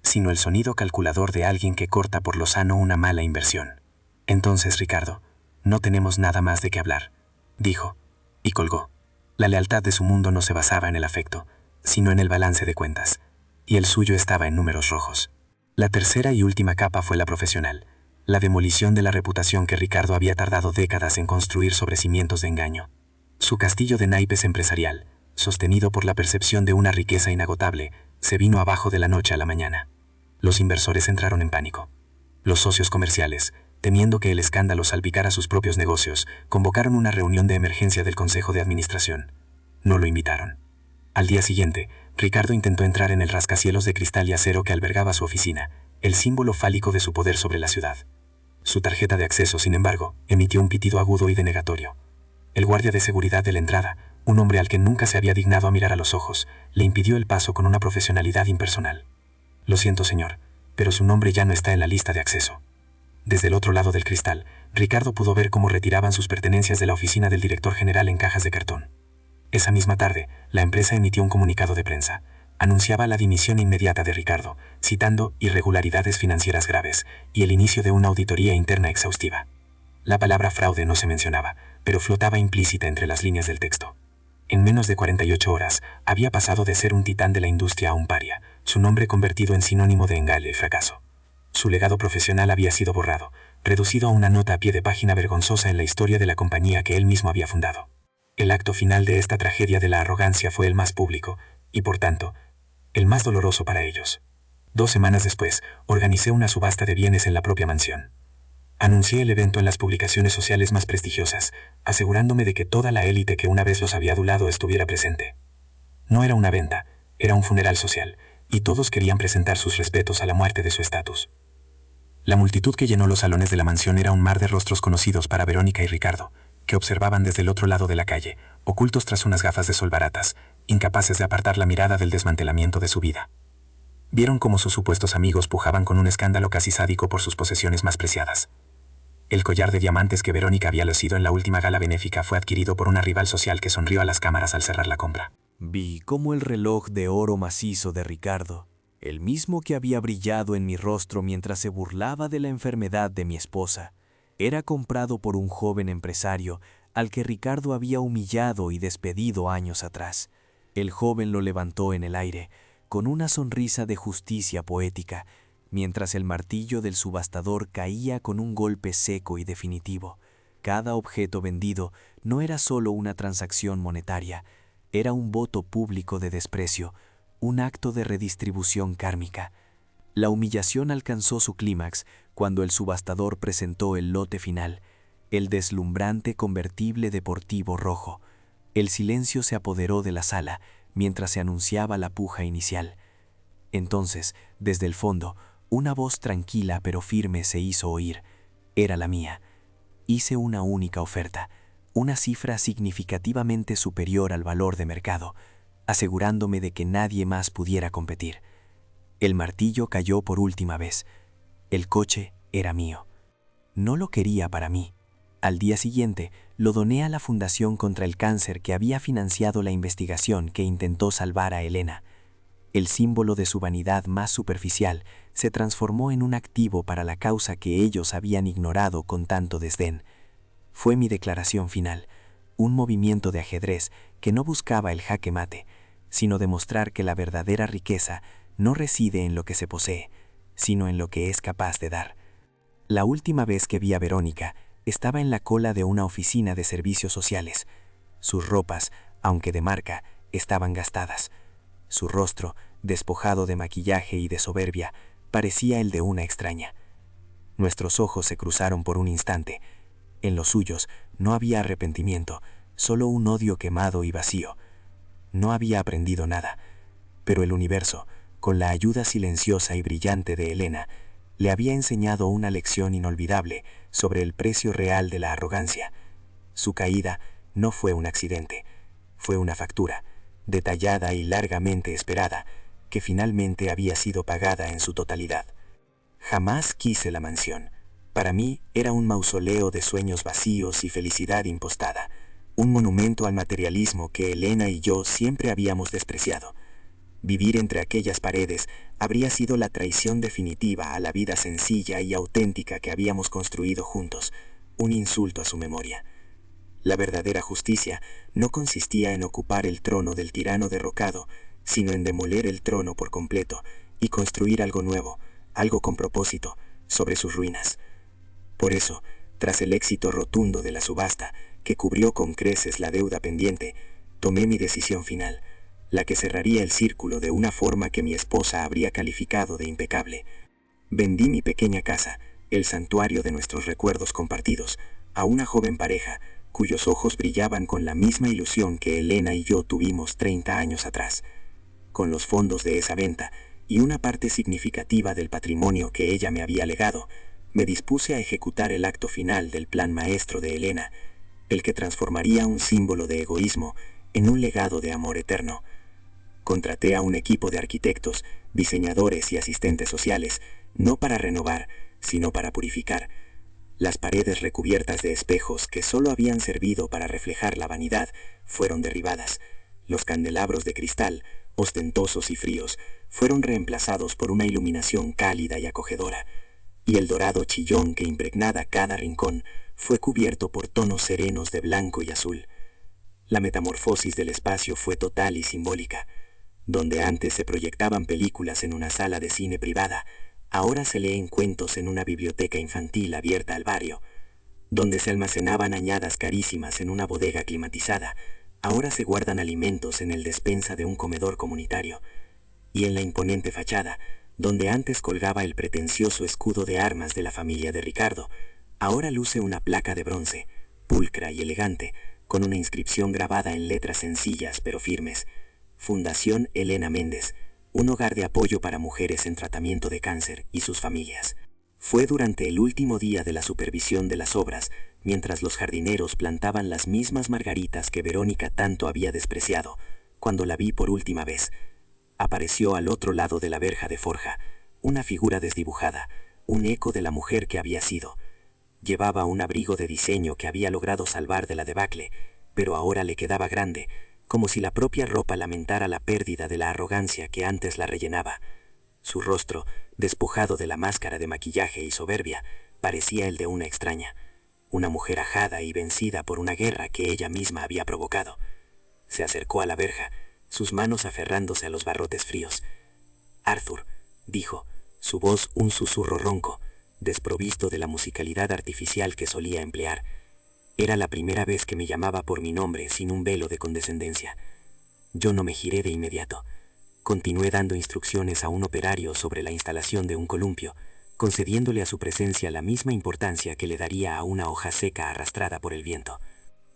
sino el sonido calculador de alguien que corta por lo sano una mala inversión. Entonces, Ricardo, no tenemos nada más de qué hablar, dijo, y colgó. La lealtad de su mundo no se basaba en el afecto, sino en el balance de cuentas, y el suyo estaba en números rojos. La tercera y última capa fue la profesional, la demolición de la reputación que Ricardo había tardado décadas en construir sobre cimientos de engaño. Su castillo de naipes empresarial, sostenido por la percepción de una riqueza inagotable, se vino abajo de la noche a la mañana. Los inversores entraron en pánico. Los socios comerciales, temiendo que el escándalo salpicara sus propios negocios, convocaron una reunión de emergencia del Consejo de Administración. No lo invitaron. Al día siguiente, Ricardo intentó entrar en el rascacielos de cristal y acero que albergaba su oficina, el símbolo fálico de su poder sobre la ciudad. Su tarjeta de acceso, sin embargo, emitió un pitido agudo y denegatorio. El guardia de seguridad de la entrada, un hombre al que nunca se había dignado a mirar a los ojos, le impidió el paso con una profesionalidad impersonal. Lo siento, señor, pero su nombre ya no está en la lista de acceso. Desde el otro lado del cristal, Ricardo pudo ver cómo retiraban sus pertenencias de la oficina del director general en cajas de cartón. Esa misma tarde, la empresa emitió un comunicado de prensa. Anunciaba la dimisión inmediata de Ricardo, citando irregularidades financieras graves y el inicio de una auditoría interna exhaustiva. La palabra fraude no se mencionaba, pero flotaba implícita entre las líneas del texto. En menos de 48 horas, había pasado de ser un titán de la industria a un paria, su nombre convertido en sinónimo de engaño y fracaso. Su legado profesional había sido borrado, reducido a una nota a pie de página vergonzosa en la historia de la compañía que él mismo había fundado. El acto final de esta tragedia de la arrogancia fue el más público, y por tanto, el más doloroso para ellos. 2 semanas después, organicé una subasta de bienes en la propia mansión. Anuncié el evento en las publicaciones sociales más prestigiosas, asegurándome de que toda la élite que una vez los había adulado estuviera presente. No era una venta, era un funeral social, y todos querían presentar sus respetos a la muerte de su estatus. La multitud que llenó los salones de la mansión era un mar de rostros conocidos para Verónica y Ricardo, que observaban desde el otro lado de la calle, ocultos tras unas gafas de sol baratas, incapaces de apartar la mirada del desmantelamiento de su vida. Vieron cómo sus supuestos amigos pujaban con un escándalo casi sádico por sus posesiones más preciadas. El collar de diamantes que Verónica había lucido en la última gala benéfica fue adquirido por una rival social que sonrió a las cámaras al cerrar la compra. Vi cómo el reloj de oro macizo de Ricardo, el mismo que había brillado en mi rostro mientras se burlaba de la enfermedad de mi esposa, era comprado por un joven empresario al que Ricardo había humillado y despedido años atrás. El joven lo levantó en el aire, con una sonrisa de justicia poética, mientras el martillo del subastador caía con un golpe seco y definitivo. Cada objeto vendido no era solo una transacción monetaria, era un voto público de desprecio, un acto de redistribución kármica. La humillación alcanzó su clímax cuando el subastador presentó el lote final, el deslumbrante convertible deportivo rojo. El silencio se apoderó de la sala mientras se anunciaba la puja inicial. Entonces, desde el fondo, una voz tranquila pero firme se hizo oír. Era la mía. Hice una única oferta, una cifra significativamente superior al valor de mercado, asegurándome de que nadie más pudiera competir. El martillo cayó por última vez. El coche era mío. No lo quería para mí. Al día siguiente, lo doné a la Fundación contra el Cáncer que había financiado la investigación que intentó salvar a Elena. El símbolo de su vanidad más superficial se transformó en un activo para la causa que ellos habían ignorado con tanto desdén. Fue mi declaración final, un movimiento de ajedrez que no buscaba el jaque mate, sino demostrar que la verdadera riqueza no reside en lo que se posee, sino en lo que es capaz de dar. La última vez que vi a Verónica, estaba en la cola de una oficina de servicios sociales. Sus ropas, aunque de marca, estaban gastadas. Su rostro, despojado de maquillaje y de soberbia, parecía el de una extraña. Nuestros ojos se cruzaron por un instante. En los suyos no había arrepentimiento, solo un odio quemado y vacío. No había aprendido nada, pero el universo, con la ayuda silenciosa y brillante de Elena, le había enseñado una lección inolvidable sobre el precio real de la arrogancia. Su caída no fue un accidente, fue una factura, detallada y largamente esperada, que finalmente había sido pagada en su totalidad. Jamás quise la mansión. Para mí era un mausoleo de sueños vacíos y felicidad impostada, un monumento al materialismo que Elena y yo siempre habíamos despreciado. Vivir entre aquellas paredes habría sido la traición definitiva a la vida sencilla y auténtica que habíamos construido juntos, un insulto a su memoria. La verdadera justicia no consistía en ocupar el trono del tirano derrocado, sino en demoler el trono por completo y construir algo nuevo, algo con propósito, sobre sus ruinas. Por eso, tras el éxito rotundo de la subasta, que cubrió con creces la deuda pendiente, tomé mi decisión final, la que cerraría el círculo de una forma que mi esposa habría calificado de impecable. Vendí mi pequeña casa, el santuario de nuestros recuerdos compartidos, a una joven pareja, cuyos ojos brillaban con la misma ilusión que Elena y yo tuvimos 30 años atrás. Con los fondos de esa venta y una parte significativa del patrimonio que ella me había legado, me dispuse a ejecutar el acto final del plan maestro de Elena, el que transformaría un símbolo de egoísmo en un legado de amor eterno. Contraté a un equipo de arquitectos, diseñadores y asistentes sociales, no para renovar, sino para purificar. Las paredes recubiertas de espejos que solo habían servido para reflejar la vanidad fueron derribadas. Los candelabros de cristal, ostentosos y fríos, fueron reemplazados por una iluminación cálida y acogedora, y el dorado chillón que impregnaba cada rincón fue cubierto por tonos serenos de blanco y azul. La metamorfosis del espacio fue total y simbólica. Donde antes se proyectaban películas en una sala de cine privada, ahora se leen cuentos en una biblioteca infantil abierta al barrio. Donde se almacenaban añadas carísimas en una bodega climatizada, ahora se guardan alimentos en el despensa de un comedor comunitario. Y en la imponente fachada, donde antes colgaba el pretencioso escudo de armas de la familia de Ricardo, ahora luce una placa de bronce, pulcra y elegante, con una inscripción grabada en letras sencillas pero firmes: Fundación Elena Méndez, un hogar de apoyo para mujeres en tratamiento de cáncer y sus familias. Fue durante el último día de la supervisión de las obras, mientras los jardineros plantaban las mismas margaritas que Verónica tanto había despreciado, cuando la vi por última vez. Apareció al otro lado de la verja de forja, una figura desdibujada, un eco de la mujer que había sido. Llevaba un abrigo de diseño que había logrado salvar de la debacle, pero ahora le quedaba grande, como si la propia ropa lamentara la pérdida de la arrogancia que antes la rellenaba. Su rostro, despojado de la máscara de maquillaje y soberbia, parecía el de una extraña, una mujer ajada y vencida por una guerra que ella misma había provocado. Se acercó a la verja, sus manos aferrándose a los barrotes fríos. «Arthur», dijo, su voz un susurro ronco, desprovisto de la musicalidad artificial que solía emplear. Era la primera vez que me llamaba por mi nombre sin un velo de condescendencia. Yo no me giré de inmediato. Continué dando instrucciones a un operario sobre la instalación de un columpio, concediéndole a su presencia la misma importancia que le daría a una hoja seca arrastrada por el viento.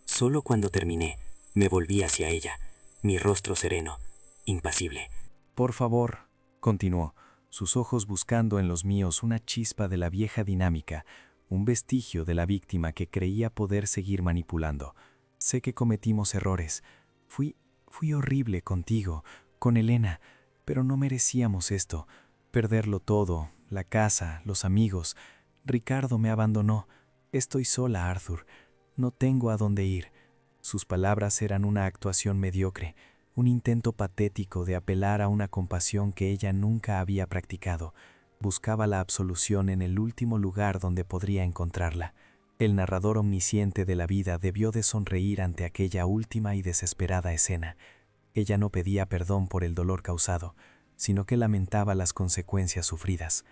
Solo cuando terminé, me volví hacia ella, mi rostro sereno, impasible. «Por favor», continuó, sus ojos buscando en los míos una chispa de la vieja dinámica, un vestigio de la víctima que creía poder seguir manipulando. «Sé que cometimos errores. Fui horrible contigo, con Elena, pero no merecíamos esto. Perderlo todo, la casa, los amigos. Ricardo me abandonó. Estoy sola, Arthur. No tengo a dónde ir». Sus palabras eran una actuación mediocre, un intento patético de apelar a una compasión que ella nunca había practicado. Buscaba la absolución en el último lugar donde podría encontrarla. El narrador omnisciente de la vida debió de sonreír ante aquella última y desesperada escena. Ella no pedía perdón por el dolor causado, sino que lamentaba las consecuencias sufridas.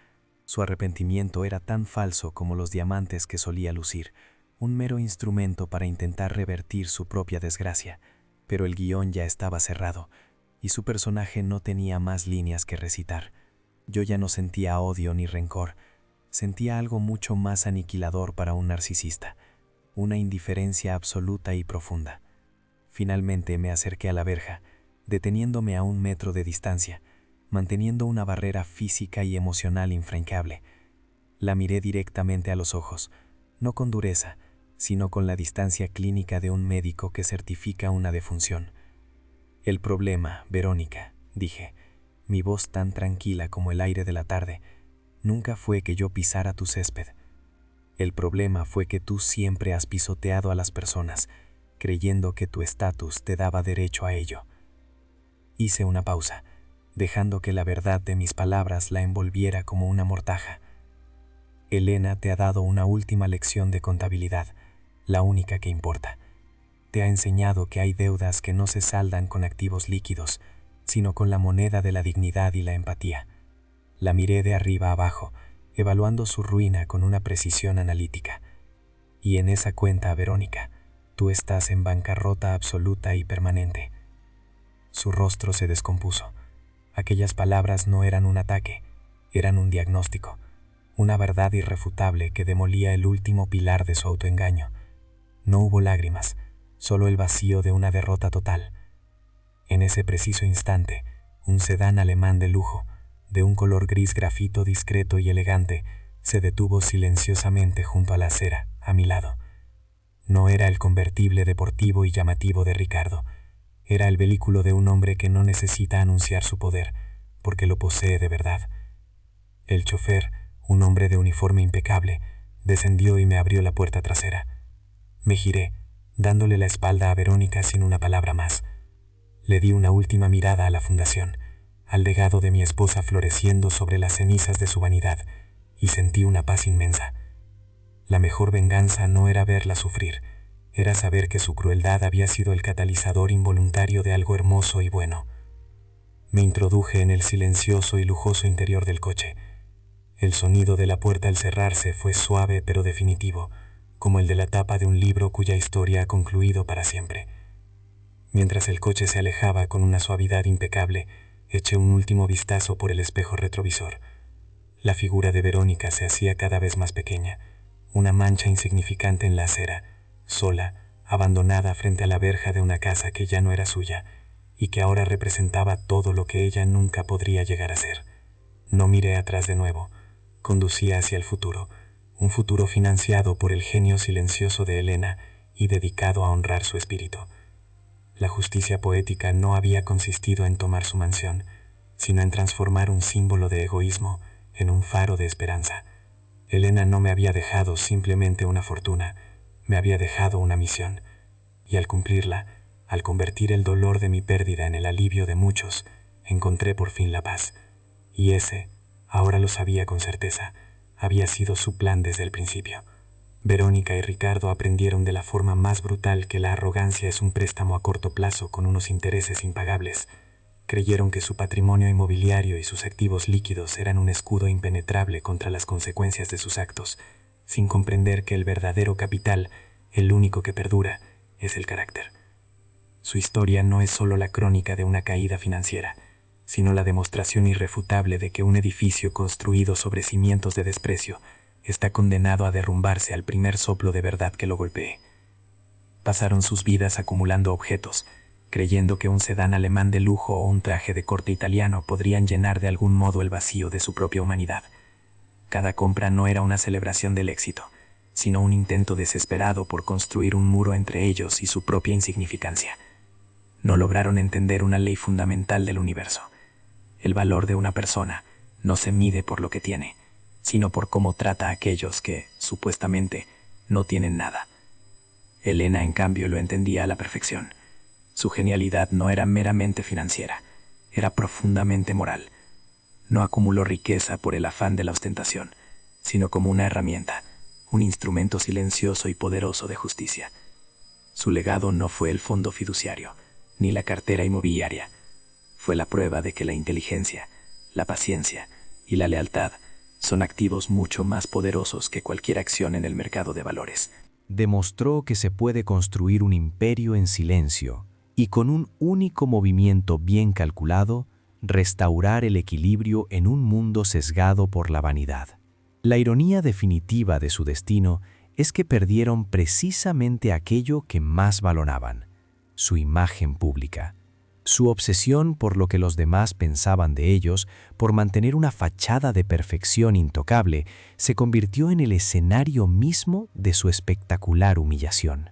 Su arrepentimiento era tan falso como los diamantes que solía lucir, un mero instrumento para intentar revertir su propia desgracia. Pero el guión ya estaba cerrado, y su personaje no tenía más líneas que recitar. Yo ya no sentía odio ni rencor, sentía algo mucho más aniquilador para un narcisista, una indiferencia absoluta y profunda. Finalmente me acerqué a la verja, deteniéndome a 1 metro de distancia, manteniendo una barrera física y emocional infranqueable. La miré directamente a los ojos, no con dureza, sino con la distancia clínica de un médico que certifica una defunción. «El problema, Verónica», dije, mi voz tan tranquila como el aire de la tarde, «nunca fue que yo pisara tu césped. El problema fue que tú siempre has pisoteado a las personas, creyendo que tu estatus te daba derecho a ello». Hice una pausa, dejando que la verdad de mis palabras la envolviera como una mortaja. Elena te ha dado una última lección de contabilidad, la única que importa. Te ha enseñado que hay deudas que no se saldan con activos líquidos, sino con la moneda de la dignidad y la empatía. La miré de arriba abajo, evaluando su ruina con una precisión analítica. Y en esa cuenta, Verónica, tú estás en bancarrota absoluta y permanente. Su rostro se descompuso. Aquellas palabras no eran un ataque, eran un diagnóstico, una verdad irrefutable que demolía el último pilar de su autoengaño. No hubo lágrimas, solo el vacío de una derrota total. En ese preciso instante, un sedán alemán de lujo, de un color gris grafito discreto y elegante, se detuvo silenciosamente junto a la acera, a mi lado. No era el convertible deportivo y llamativo de Ricardo. Era el vehículo de un hombre que no necesita anunciar su poder, porque lo posee de verdad. El chofer, un hombre de uniforme impecable, descendió y me abrió la puerta trasera. Me giré, dándole la espalda a Verónica sin una palabra más. Le di una última mirada a la fundación, al legado de mi esposa floreciendo sobre las cenizas de su vanidad, y sentí una paz inmensa. La mejor venganza no era verla sufrir, era saber que su crueldad había sido el catalizador involuntario de algo hermoso y bueno. Me introduje en el silencioso y lujoso interior del coche. El sonido de la puerta al cerrarse fue suave pero definitivo, como el de la tapa de un libro cuya historia ha concluido para siempre. Mientras el coche se alejaba con una suavidad impecable, eché un último vistazo por el espejo retrovisor. La figura de Verónica se hacía cada vez más pequeña, una mancha insignificante en la acera, sola, abandonada frente a la verja de una casa que ya no era suya y que ahora representaba todo lo que ella nunca podría llegar a ser. No miré atrás de nuevo, conducía hacia el futuro, un futuro financiado por el genio silencioso de Elena y dedicado a honrar su espíritu. La justicia poética no había consistido en tomar su mansión, sino en transformar un símbolo de egoísmo en un faro de esperanza. Elena no me había dejado simplemente una fortuna, me había dejado una misión, y al cumplirla, al convertir el dolor de mi pérdida en el alivio de muchos, encontré por fin la paz. Y ese, ahora lo sabía con certeza, había sido su plan desde el principio. Verónica y Ricardo aprendieron de la forma más brutal que la arrogancia es un préstamo a corto plazo con unos intereses impagables. Creyeron que su patrimonio inmobiliario y sus activos líquidos eran un escudo impenetrable contra las consecuencias de sus actos, sin comprender que el verdadero capital, el único que perdura, es el carácter. Su historia no es solo la crónica de una caída financiera, sino la demostración irrefutable de que un edificio construido sobre cimientos de desprecio está condenado a derrumbarse al primer soplo de verdad que lo golpee. Pasaron sus vidas acumulando objetos, creyendo que un sedán alemán de lujo o un traje de corte italiano podrían llenar de algún modo el vacío de su propia humanidad. Cada compra no era una celebración del éxito, sino un intento desesperado por construir un muro entre ellos y su propia insignificancia. No lograron entender una ley fundamental del universo. El valor de una persona no se mide por lo que tiene, sino por cómo trata a aquellos que, supuestamente, no tienen nada. Elena, en cambio, lo entendía a la perfección. Su genialidad no era meramente financiera, era profundamente moral. No acumuló riqueza por el afán de la ostentación, sino como una herramienta, un instrumento silencioso y poderoso de justicia. Su legado no fue el fondo fiduciario, ni la cartera inmobiliaria. Fue la prueba de que la inteligencia, la paciencia y la lealtad son activos mucho más poderosos que cualquier acción en el mercado de valores. Demostró que se puede construir un imperio en silencio y con un único movimiento bien calculado, restaurar el equilibrio en un mundo sesgado por la vanidad. La ironía definitiva de su destino es que perdieron precisamente aquello que más valoraban, su imagen pública. Su obsesión por lo que los demás pensaban de ellos, por mantener una fachada de perfección intocable, se convirtió en el escenario mismo de su espectacular humillación.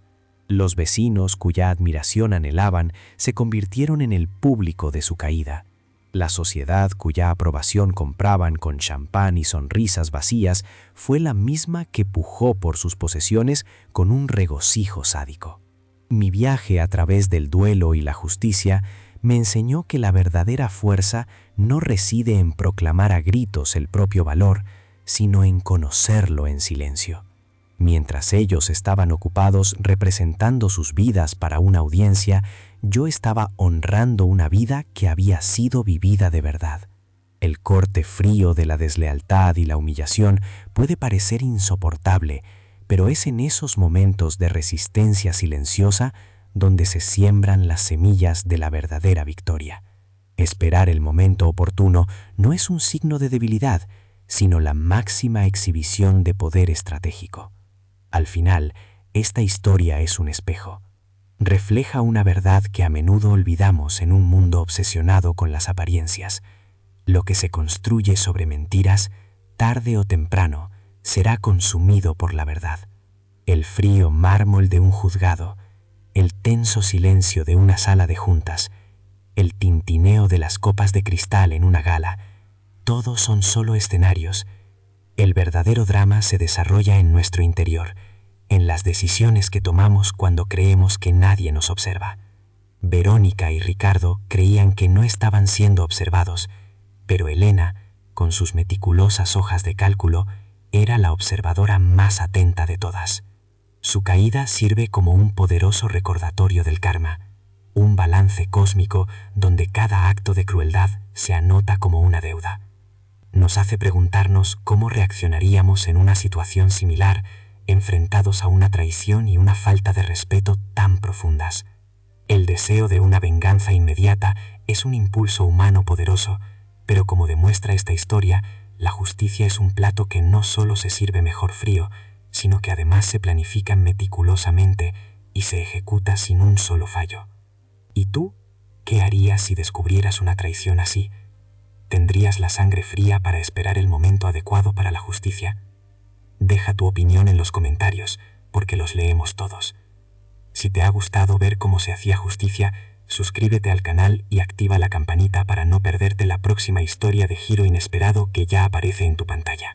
Los vecinos cuya admiración anhelaban se convirtieron en el público de su caída. La sociedad cuya aprobación compraban con champán y sonrisas vacías fue la misma que pujó por sus posesiones con un regocijo sádico. Mi viaje a través del duelo y la justicia me enseñó que la verdadera fuerza no reside en proclamar a gritos el propio valor, sino en conocerlo en silencio. Mientras ellos estaban ocupados representando sus vidas para una audiencia, yo estaba honrando una vida que había sido vivida de verdad. El corte frío de la deslealtad y la humillación puede parecer insoportable, pero es en esos momentos de resistencia silenciosa donde se siembran las semillas de la verdadera victoria. Esperar el momento oportuno no es un signo de debilidad, sino la máxima exhibición de poder estratégico. Al final, esta historia es un espejo. Refleja una verdad que a menudo olvidamos en un mundo obsesionado con las apariencias. Lo que se construye sobre mentiras, tarde o temprano, será consumido por la verdad. El frío mármol de un juzgado, el tenso silencio de una sala de juntas, el tintineo de las copas de cristal en una gala, todos son solo escenarios. El verdadero drama se desarrolla en nuestro interior, en las decisiones que tomamos cuando creemos que nadie nos observa. Verónica y Ricardo creían que no estaban siendo observados, pero Elena, con sus meticulosas hojas de cálculo, era la observadora más atenta de todas. Su caída sirve como un poderoso recordatorio del karma, un balance cósmico donde cada acto de crueldad se anota como una deuda. Nos hace preguntarnos cómo reaccionaríamos en una situación similar, enfrentados a una traición y una falta de respeto tan profundas. El deseo de una venganza inmediata es un impulso humano poderoso, pero como demuestra esta historia, la justicia es un plato que no solo se sirve mejor frío, sino que además se planifica meticulosamente y se ejecuta sin un solo fallo. ¿Y tú? ¿Qué harías si descubrieras una traición así? ¿Tendrías la sangre fría para esperar el momento adecuado para la justicia? Deja tu opinión en los comentarios, porque los leemos todos. Si te ha gustado ver cómo se hacía justicia, suscríbete al canal y activa la campanita para no perderte la próxima historia de giro inesperado que ya aparece en tu pantalla.